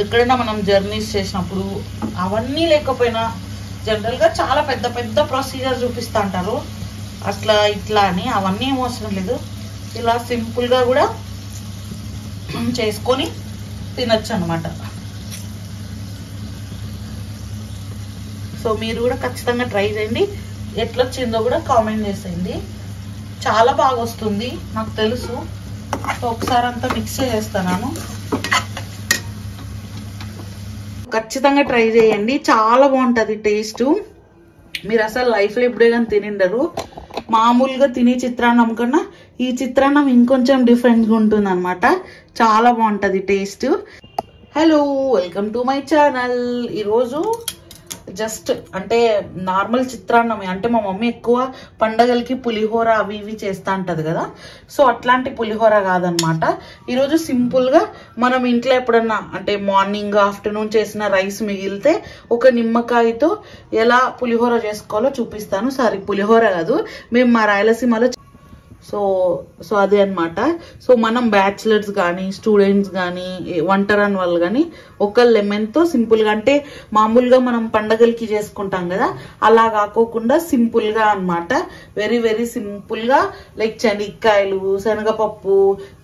ఎక్కడైనా మనం జర్నీస్ చేసినప్పుడు అవన్నీ లేకపోయినా జనరల్గా చాలా పెద్ద పెద్ద ప్రొసీజర్ చూపిస్తూ ఉంటారు, అట్లా ఇట్లా అని. అవన్నీ ఏం అవసరం లేదు, ఇలా సింపుల్గా కూడా చేసుకొని తినచ్చు అనమాట. సో మీరు కూడా ఖచ్చితంగా ట్రై చేయండి, ఎట్లా వచ్చిందో కూడా కామెంట్ చేసేయండి. చాలా బాగా వస్తుంది నాకు తెలుసు. సో ఒకసారి అంతా మిక్స్ చేస్తాను. ఖచ్చితంగా ట్రై చేయండి, చాలా బాగుంటుంది టేస్ట్. మీరు అసలు లైఫ్లో ఎప్పుడే కానీ తినిండరు. మామూలుగా తినే చిత్రాన్నం కన్నా ఈ చిత్రాన్నం ఇంకొంచెం డిఫరెంట్గా ఉంటుంది అనమాట. చాలా బాగుంటుంది taste. Hello, welcome to my channel. ఈరోజు జస్ట్ అంటే నార్మల్ చిత్రాన్నమే. అంటే మా మమ్మీ ఎక్కువ పండగలకి పులిహోర అవి ఇవి చేస్తూ ఉంటుంది కదా, సో అట్లాంటి పులిహోర కాదనమాట. ఈరోజు సింపుల్గా మనం ఇంట్లో ఎప్పుడన్నా అంటే మార్నింగ్ ఆఫ్టర్నూన్ చేసిన రైస్ మిగిలితే ఒక నిమ్మకాయతో ఎలా పులిహోర చేసుకోవాలో చూపిస్తాను. సారీ, పులిహోర కాదు, మేము మా రాయలసీమలో సో అదే అనమాట. సో మనం బ్యాచిలర్స్ కానీ స్టూడెంట్స్ కానీ వంటరాని వాళ్ళు కానీ ఒక లెమన్తో సింపుల్గా, అంటే మామూలుగా మనం పండగలకి చేసుకుంటాం కదా అలా కాకోకుండా సింపుల్గా అనమాట. వెరీ వెరీ సింపుల్గా, లైక్ శనగకాయలు, శనగపప్పు,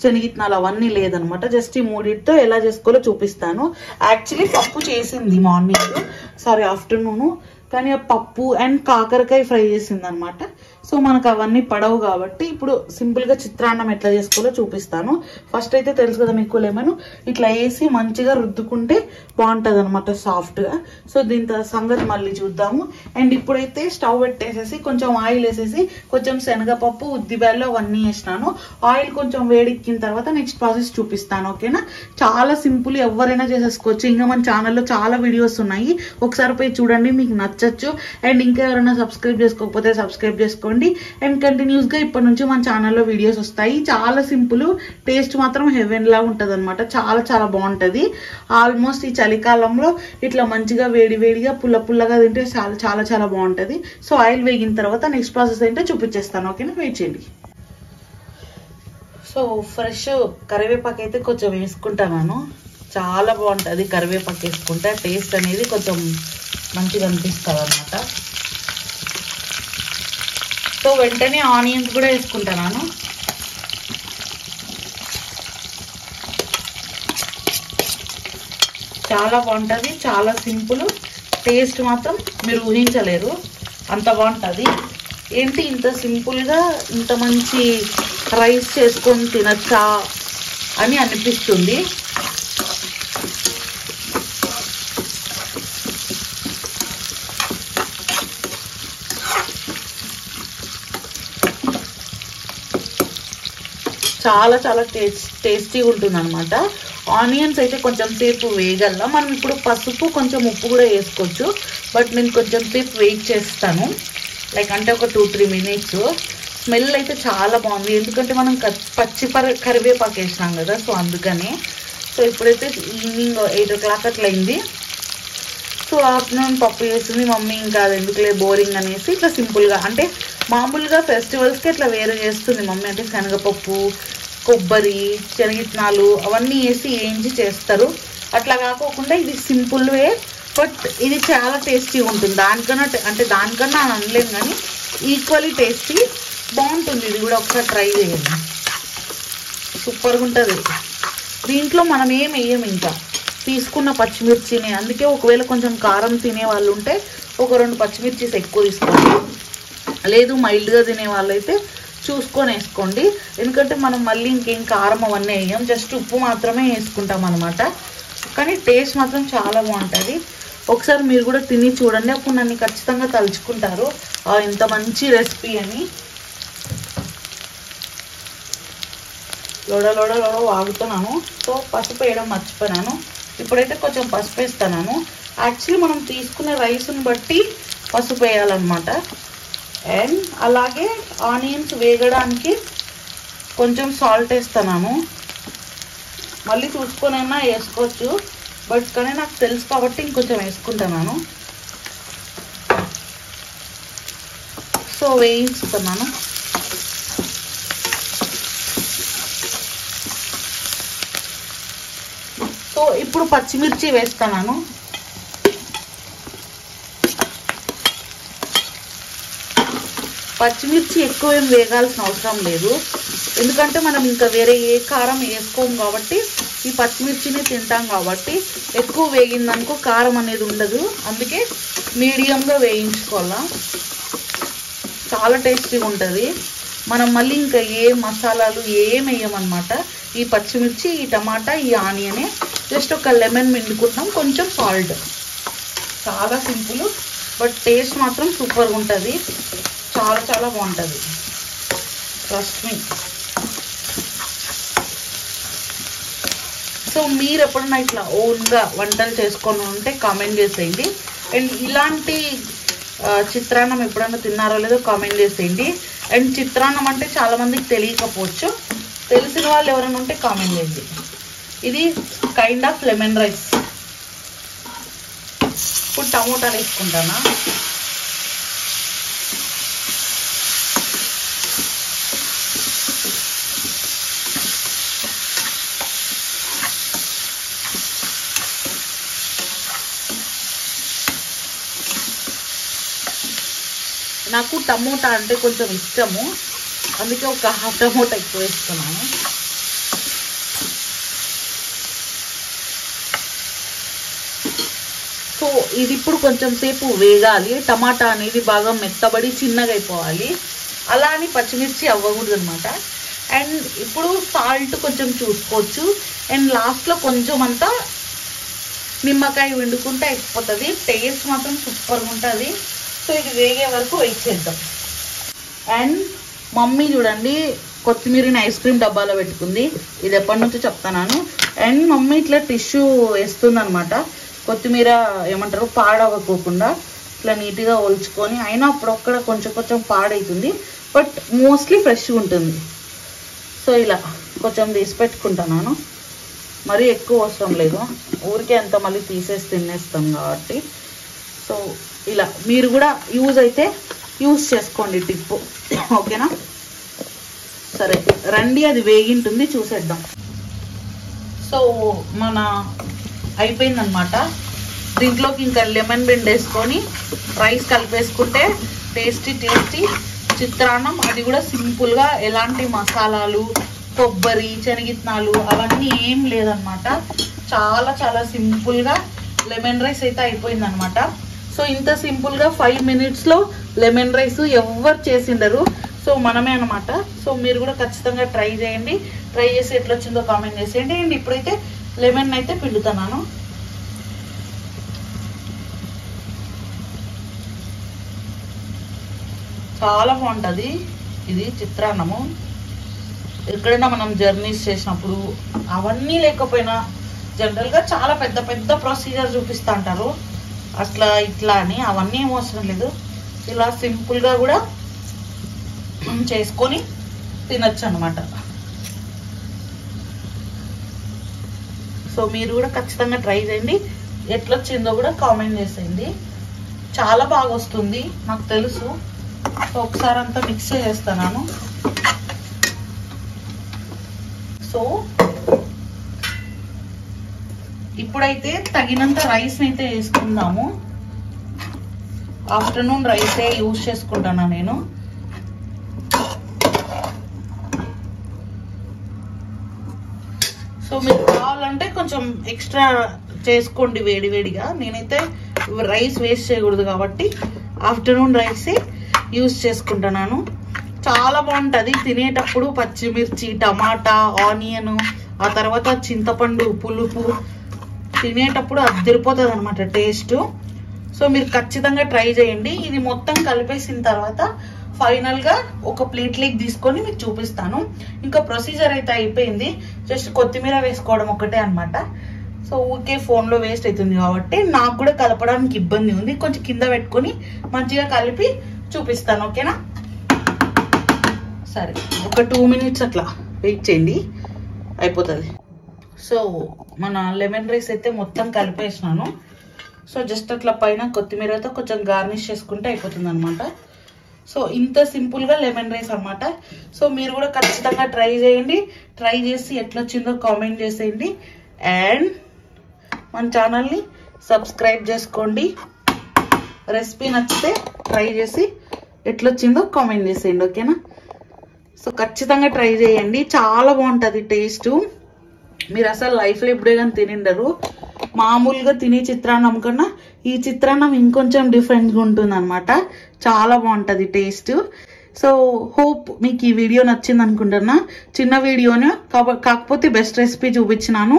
శనగిత్తనాలు అవన్నీ లేదనమాట. జస్ట్ ఈ మూడింటితో ఎలా చేసుకోవాలో చూపిస్తాను. యాక్చువల్లీ పప్పు చేసింది మార్నింగ్, సారీ ఆఫ్టర్నూను, కానీ ఆ పప్పు అండ్ కాకరకాయ ఫ్రై చేసింది అనమాట. సో మనకు అవన్నీ పడవు కాబట్టి ఇప్పుడు సింపుల్గా చిత్రాన్నం ఎట్లా చేసుకోవాలో చూపిస్తాను. ఫస్ట్ అయితే తెలుసు కదా మీకు, లెమన్ ఇట్లా వేసి మంచిగా రుద్దుకుంటే బాగుంటుంది అనమాట సాఫ్ట్గా. సో దీంతో సంగతి మళ్ళీ చూద్దాము. అండ్ ఇప్పుడైతే స్టవ్ పెట్టేసేసి కొంచెం ఆయిల్ వేసేసి కొంచెం శనగపప్పు, ఉద్దిబేళ్ళు అవన్నీ వేసినాను. ఆయిల్ కొంచెం వేడెక్కిన తర్వాత నెక్స్ట్ ప్రాసెస్ చూపిస్తాను, ఓకేనా? చాలా సింపుల్, ఎవరైనా చేసేసుకోవచ్చు. ఇంకా మన ఛానల్లో చాలా వీడియోస్ ఉన్నాయి, ఒకసారి పోయి చూడండి, మీకు నచ్చచ్చు. అండ్ ఇంకా ఎవరైనా సబ్స్క్రైబ్ చేసుకోకపోతే సబ్స్క్రైబ్ చేసుకోండి. అండ్ కంటిన్యూస్ గా ఇప్పటి నుంచి మన ఛానల్లో వీడియోస్ వస్తాయి. చాలా సింపుల్, టేస్ట్ మాత్రం హెవెన్ లా ఉంటది అనమాట. చాలా చాలా బాగుంటది. ఆల్మోస్ట్ ఈ చలికాలంలో ఇట్లా మంచిగా వేడి వేడిగా పుల్ల పుల్లగా తింటే చాలా చాలా చాలా బాగుంటది. సో ఆయిల్ వేగిన తర్వాత నెక్స్ట్ ప్రాసెస్ ఏంటో చూపించేస్తాను, ఓకేనా? వెయిట్ చేయండి. సో ఫ్రెష్ కరివేపాకు అయితే కొంచెం వేసుకుంటాను. చాలా బాగుంటుంది కరివేపాకు వేసుకుంటే, టేస్ట్ అనేది కొంచెం మంచిగా అనిపిస్తుంది అనమాట. సో వెంటనే ఆనియన్స్ కూడా వేసుకుంటాను. చాలా బాగుంటుంది, చాలా సింపుల్. టేస్ట్ మాత్రం మీరు ఊహించలేరు, అంత బాగుంటుంది. ఏంటి ఇంత సింపుల్గా ఇంత మంచి రైస్ చేసుకొని తినచ్చా అని అనిపిస్తుంది. చాలా చాలా టేస్టీగా ఉంటుంది అనమాట. ఆనియన్స్ అయితే కొంచెం సేపు వేగల్లా. మనం ఇప్పుడు పసుపు కొంచెం ఉప్పు కూడా వేసుకోవచ్చు, బట్ నేను కొంచెం సేపు వెయిట్ చేస్తాను, లైక్ అంటే ఒక 2-3 minutes. స్మెల్ అయితే చాలా బాగుంది, ఎందుకంటే మనం పచ్చి కరివేపాకు వేసినాం కదా, సో అందుకనే. సో ఇప్పుడైతే ఈవినింగ్ 8 o'clock అట్లా అయింది. సో ఆఫ్టర్నూన్ పప్పు చేసింది మమ్మీ, ఇంకా అది ఎందుకులే బోరింగ్ అనేసి ఇట్లా సింపుల్గా, అంటే మామూలుగా ఫెస్టివల్స్కి ఇట్లా వేరే చేస్తుంది మమ్మీ. అంటే శనగపప్పు, కొబ్బరి, శనగిత్తనాలు అవన్నీ వేసి వేయించి చేస్తారు. అట్లా కాకోకుండా ఇది సింపుల్ వే, బట్ ఇది చాలా టేస్టీగా ఉంటుంది. దానికన్నా అనలేను కానీ ఈక్వల్లీ టేస్టీ బాగుంటుంది. ఇది కూడా ఒకసారి ట్రై చేయండి, సూపర్గా ఉంటుంది. దీంట్లో మనం ఏం వేయం, ఇంకా తీసుకున్న పచ్చిమిర్చిని. అందుకే ఒకవేళ కొంచెం కారం తినే వాళ్ళు ఉంటే ఒక 2 పచ్చిమిర్చిస్ ఎక్కువ తీసుకోండి, లేదు మైల్డ్గా తినే వాళ్ళు అయితే చూసుకొని వేసుకోండి. ఎందుకంటే మనం మళ్ళీ ఇంకేం కారం అవన్నీ వేయం, జస్ట్ ఉప్పు మాత్రమే వేసుకుంటాం అనమాట. కానీ టేస్ట్ మాత్రం చాలా బాగుంటుంది. ఒకసారి మీరు కూడా తిని చూడండి, అప్పుడు నన్ను ఖచ్చితంగా తలుచుకుంటారు ఇంత మంచి రెసిపీ అని. లోడ వాగుతున్నాను. సో పసుపు వేయడం మర్చిపోయాను. ఇప్పుడైతే కొంచెం పసుపు వేస్తాను. యాక్చువల్లీ మనం తీసుకునే రైస్ని బట్టి పసుపు వేయాలన్నమాట. అండ్ అలాగే ఆనియన్స్ వేగడానికి కొంచెం సాల్ట్ వేస్తాను. మళ్ళీ చూసుకొనైనా వేసుకోవచ్చు, బట్ కానీ నాకు తెలుసు కాబట్టి ఇంకొంచెం వేసుకుంటున్నాను. సో వేయించుతున్నాను. సో సో ఇప్పుడు పచ్చిమిర్చి వేస్తాను. పచ్చిమిర్చి ఎక్కువ ఏం వేగాల్సిన అవసరం లేదు, ఎందుకంటే మనం ఇంకా వేరే ఏ కారం వేసుకోము కాబట్టి ఈ పచ్చిమిర్చిని తింటాం కాబట్టి ఎక్కువ వేగిందనుకో కారం అనేది ఉండదు. అందుకే మీడియంగా వేయించుకోవాలా, చాలా టేస్టీగా ఉంటుంది. మనం మళ్ళీ ఇంకా ఏ మసాలాలు ఏం వేయమన్నమాట. ఈ పచ్చిమిర్చి, ఈ టమాటా, ఈ ఆనియనే జస్ట్ ఒక లెమన్ పిండుకుంటాం, కొంచెం సాల్ట్. చాలా సింపుల్, బట్ టేస్ట్ మాత్రం సూపర్గా ఉంటుంది. చాలా చాలా బాగుంటుంది, ట్రస్ట్ మీ. సో మీరు ఎప్పుడన్నా ఇట్లా ఓన్గా వంటలు చేసుకొని ఉంటే కామెంట్ చేసేయండి. అండ్ ఇలాంటి చిత్రాన్నం ఎప్పుడన్నా తిన్నారో లేదో కామెంట్ చేసేయండి. అండ్ చిత్రాన్నం అంటే చాలా మందికి తెలియకపోవచ్చు, తెలిసిన వాళ్ళు ఎవరైనా ఉంటే కామెంట్ చేయండి. ఇది కైండ్ ఆఫ్ లెమన్ రైస్. ఇప్పుడు టమోటాలు వేసుకుంటానా. నాకు టమోటా అంటే కొంచెం ఇష్టము, అందుకే ఒక హాఫ్ టమోటా ఎక్కువ వేస్తున్నాను. సో ఇది ఇప్పుడు కొంచెం సేపు వేగాలి. టమాటా అనేది బాగా మెత్తబడి చిన్నగా అయిపోవాలి, అలా అని పచ్చిమిర్చి అవ్వకూడదు అనమాట. అండ్ ఇప్పుడు సాల్ట్ కొంచెం చూసుకోవచ్చు. అండ్ లాస్ట్లో కొంచెం అంతా నిమ్మకాయ వండుకుంటే అయిపోతుంది. టేస్ట్ మాత్రం సూపర్గా ఉంటుంది. సో ఇది వేగే వరకు వెయిట్ చేద్దాం. అండ్ మమ్మీ చూడండి కొత్తిమీరని ఐస్ క్రీమ్ డబ్బాలో పెట్టుకుంది. ఇది ఎప్పటి నుంచో చెప్తాను. అండ్ మమ్మీ ఇట్లా టిష్యూ వేస్తుంది అనమాట, కొత్తిమీర ఏమంటారు పాడవకోకుండా ఇట్లా నీట్గా ఒలుచుకొని. అయినా అప్పుడొక్కడ కొంచెం కొంచెం పాడవుతుంది, బట్ మోస్ట్లీ ఫ్రెష్గా ఉంటుంది. సో ఇలా కొంచెం తీసి పెట్టుకుంటున్నాను, మరీ ఎక్కువ అవసరం లేదు, ఊరికే అంత మళ్ళీ తీసేసి తినేస్తాం కాబట్టి. సో ఇలా మీరు కూడా యూజ్ చేసుకోండి టిప్, ఓకేనా. సరే రండి, అది వేగింటుంది చూసేద్దాం. సో మన అయిపోయిందనమాట. దీంట్లోకి ఇంకా లెమన్ పిండేసుకొని రైస్ కలిపేసుకుంటే టేస్టీ టేస్టీ చిత్రాన్నం. అది కూడా సింపుల్గా, ఎలాంటి మసాలాలు, కొబ్బరి, శనగిత్తనాలు అవన్నీ ఏం లేదనమాట. చాలా చాలా సింపుల్గా లెమన్ రైస్ అయితే అయిపోయిందనమాట. సో ఇంత సింపుల్గా 5 minutesలో లెమన్ రైస్ ఎవరు చేసిండరు, సో మనమే అనమాట. సో మీరు కూడా ఖచ్చితంగా ట్రై చేయండి. ట్రై చేసి ఎట్లా వచ్చిందో కామెంట్ చేసేయండి. అండ్ ఇప్పుడైతే లెమన్ అయితే పిండుతున్నాను. చాలా బాగుంటుంది ఇది చిత్రాన్నము. ఎక్కడైనా మనం జర్నీస్ చేసినప్పుడు అవన్నీ లేకపోయినా జనరల్గా చాలా పెద్ద పెద్ద ప్రొసీజర్ చూపిస్తూ ఉంటారు, అట్లా ఇట్లా అని. అవన్నీ ఏం అవసరం లేదు, ఇలా సింపుల్గా కూడా చేసుకొని తినచ్చు అనమాట. సో మీరు కూడా ఖచ్చితంగా ట్రై చేయండి. ఎట్లొచ్చిందో కూడా కామెంట్ చేసేయండి. చాలా బాగా వస్తుంది నాకు తెలుసు. సో ఒకసారి అంతా మిక్స్ చేస్తాను. సో ఇప్పుడైతే తగినంత రైస్ అయితే వేసుకుందాము. ఆఫ్టర్నూన్ రైసే యూజ్ చేసుకుంటాను నేను. సో మీకు కావాలంటే కొంచెం ఎక్స్ట్రా చేసుకోండి వేడివేడిగా. నేనైతే రైస్ వేస్ట్ చేయకూడదు కాబట్టి ఆఫ్టర్నూన్ రైసే యూజ్ చేసుకుంటున్నాను. చాలా బాగుంటుంది తినేటప్పుడు. పచ్చిమిర్చి, టమాటా, ఆనియన్, ఆ తర్వాత చింతపండు పులుపు తినేటప్పుడు అదిరిపోతుంది అనమాట టేస్ట్. సో మీరు ఖచ్చితంగా ట్రై చేయండి. ఇది మొత్తం కలిపేసిన తర్వాత ఫైనల్గా ఒక ప్లేట్లోకి తీసుకొని మీకు చూపిస్తాను. ఇంకా ప్రొసీజర్ అయితే అయిపోయింది, జస్ట్ కొత్తిమీర వేసుకోవడం ఒకటే అనమాట. సో ఊరికే ఫోన్లో వేస్ట్ అవుతుంది కాబట్టి నాకు కూడా కలపడానికి ఇబ్బంది ఉంది. కొంచెం కింద పెట్టుకొని మంచిగా కలిపి చూపిస్తాను, ఓకేనా. సరే ఒక 2 minutes అట్లా వెయిట్ చేయండి, అయిపోతుంది. సో మన లెమన్ రైస్ అయితే మొత్తం కలిపేసినాను. సో జస్ట్ అట్లా పైన కొత్తిమీరతో కొంచెం గార్నిష్ చేసుకుంటే అయిపోతుంది అనమాట. సో ఇంత సింపుల్గా లెమన్ రైస్ అనమాట. సో మీరు కూడా ఖచ్చితంగా ట్రై చేయండి. ట్రై చేసి ఎట్లొచ్చిందో కామెంట్ చేసేయండి. అండ్ మన ఛానల్ని సబ్స్క్రైబ్ చేసుకోండి. రెసిపీ నచ్చితే ట్రై చేసి ఎట్లొచ్చిందో కామెంట్ చేసేయండి, ఓకేనా? సో ఖచ్చితంగా ట్రై చేయండి, చాలా బాగుంటుంది టేస్ట్. మీరు అసలు లైఫ్లో ఇప్పుడే కానీ తినిండరు. మామూలుగా తినే చిత్రాన్నం కన్నా ఈ చిత్రాన్నం ఇంకొంచెం డిఫరెంట్గా ఉంటుంది అనమాట. చాలా బాగుంటుంది టేస్ట్. సో హోప్ మీకు ఈ వీడియో నచ్చింది అనుకుంటున్నా. చిన్న వీడియోనే కాకపోతే బెస్ట్ రెసిపీ చూపించినాను.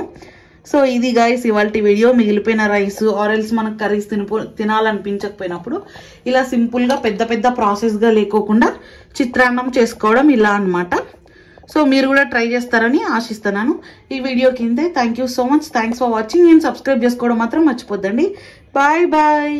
సో ఇది గైస్ ఇవాల్టి వీడియో. మిగిలిపోయిన రైస్ ఆరెల్స్ మనకు కర్రీస్ తినాలనిపించకపోయినప్పుడు ఇలా సింపుల్గా పెద్ద పెద్ద ప్రాసెస్గా లేకోకుండా చిత్రాన్నం చేసుకోవడం ఇలా అనమాట. సో మీరు కూడా ట్రై చేస్తారని ఆశిస్తున్నాను. ఈ వీడియో కిందే thank you so much. Thanks for watching. నేను సబ్స్క్రైబ్ చేసుకోవడం మాత్రం మర్చిపోద్దండి. Bye bye.